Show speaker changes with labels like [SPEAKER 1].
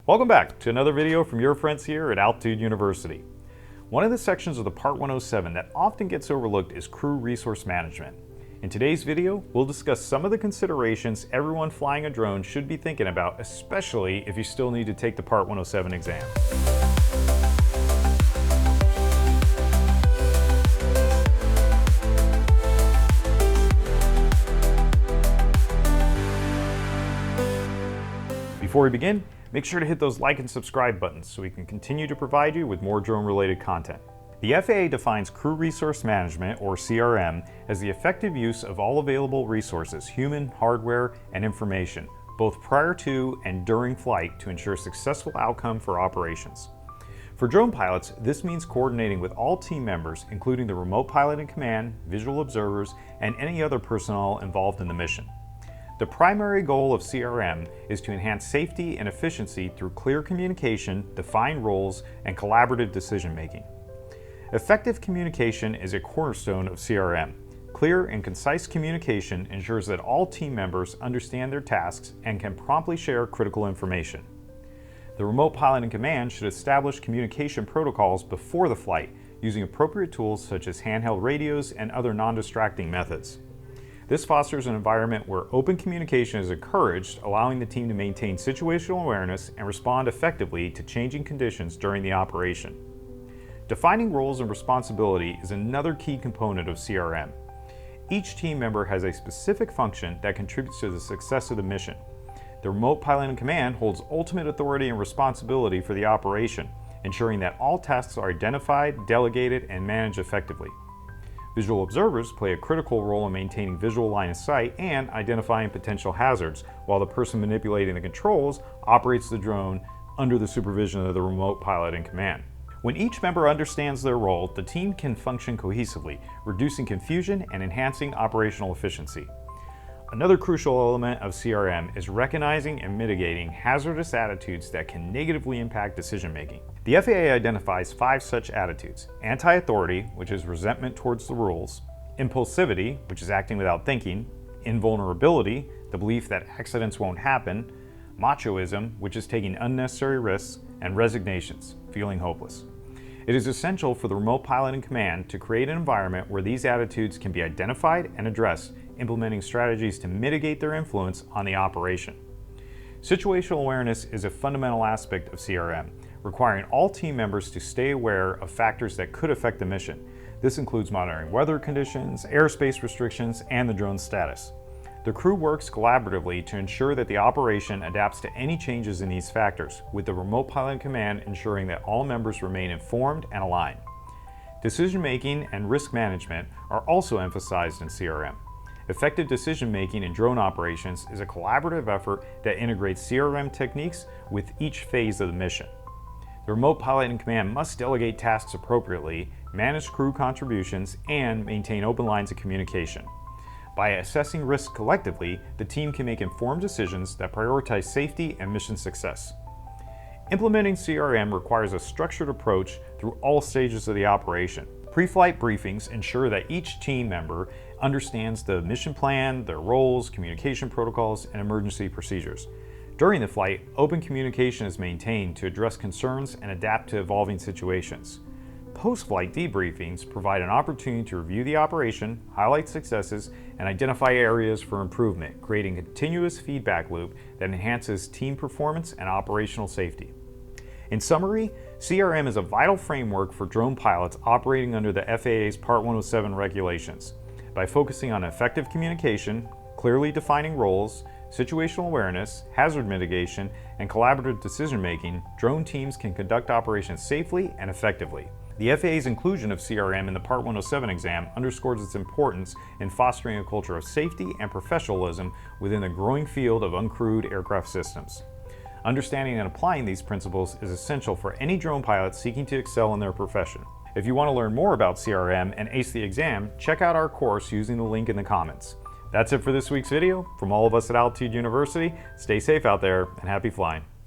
[SPEAKER 1] Welcome back to another video from your friends here at Altitude University. One of the sections of the Part 107 that often gets overlooked is crew resource management. In today's video, we'll discuss some of the considerations everyone flying a drone should be thinking about, especially if you still need to take the Part 107 exam. Before we begin, make sure to hit those like and subscribe buttons so we can continue to provide you with more drone-related content. The FAA defines Crew Resource Management, or CRM, as the effective use of all available resources, human, hardware, and information, both prior to and during flight to ensure successful outcome for operations. For drone pilots, this means coordinating with all team members, including the remote pilot in command, visual observers, and any other personnel involved in the mission. The primary goal of CRM is to enhance safety and efficiency through clear communication, defined roles, and collaborative decision-making. Effective communication is a cornerstone of CRM. Clear and concise communication ensures that all team members understand their tasks and can promptly share critical information. The remote pilot in command should establish communication protocols before the flight, using appropriate tools such as handheld radios and other non-distracting methods. This fosters an environment where open communication is encouraged, allowing the team to maintain situational awareness and respond effectively to changing conditions during the operation. Defining roles and responsibility is another key component of CRM. Each team member has a specific function that contributes to the success of the mission. The remote pilot in command holds ultimate authority and responsibility for the operation, ensuring that all tasks are identified, delegated, and managed effectively. Visual observers play a critical role in maintaining visual line of sight and identifying potential hazards, while the person manipulating the controls operates the drone under the supervision of the remote pilot in command. When each member understands their role, the team can function cohesively, reducing confusion and enhancing operational efficiency. Another crucial element of CRM is recognizing and mitigating hazardous attitudes that can negatively impact decision-making. The FAA identifies 5 such attitudes: anti-authority, which is resentment towards the rules; impulsivity, which is acting without thinking; invulnerability, the belief that accidents won't happen; machoism, which is taking unnecessary risks; and resignations, feeling hopeless. It is essential for the remote pilot in command to create an environment where these attitudes can be identified and addressed, implementing strategies to mitigate their influence on the operation. Situational awareness is a fundamental aspect of CRM, requiring all team members to stay aware of factors that could affect the mission. This includes monitoring weather conditions, airspace restrictions, and the drone's status. The crew works collaboratively to ensure that the operation adapts to any changes in these factors, with the remote pilot in command ensuring that all members remain informed and aligned. Decision-making and risk management are also emphasized in CRM. Effective decision-making in drone operations is a collaborative effort that integrates CRM techniques with each phase of the mission. The remote pilot in command must delegate tasks appropriately, manage crew contributions, and maintain open lines of communication. By assessing risk collectively, the team can make informed decisions that prioritize safety and mission success. Implementing CRM requires a structured approach through all stages of the operation. Pre-flight briefings ensure that each team member understands the mission plan, their roles, communication protocols, and emergency procedures. During the flight, open communication is maintained to address concerns and adapt to evolving situations. Post-flight debriefings provide an opportunity to review the operation, highlight successes, and identify areas for improvement, creating a continuous feedback loop that enhances team performance and operational safety. In summary, CRM is a vital framework for drone pilots operating under the FAA's Part 107 regulations. By focusing on effective communication, clearly defining roles, situational awareness, hazard mitigation, and collaborative decision-making, drone teams can conduct operations safely and effectively. The FAA's inclusion of CRM in the Part 107 exam underscores its importance in fostering a culture of safety and professionalism within the growing field of uncrewed aircraft systems. Understanding and applying these principles is essential for any drone pilot seeking to excel in their profession. If you want to learn more about CRM and ace the exam, check out our course using the link in the comments. That's it for this week's video. From all of us at Altitude University, stay safe out there and happy flying.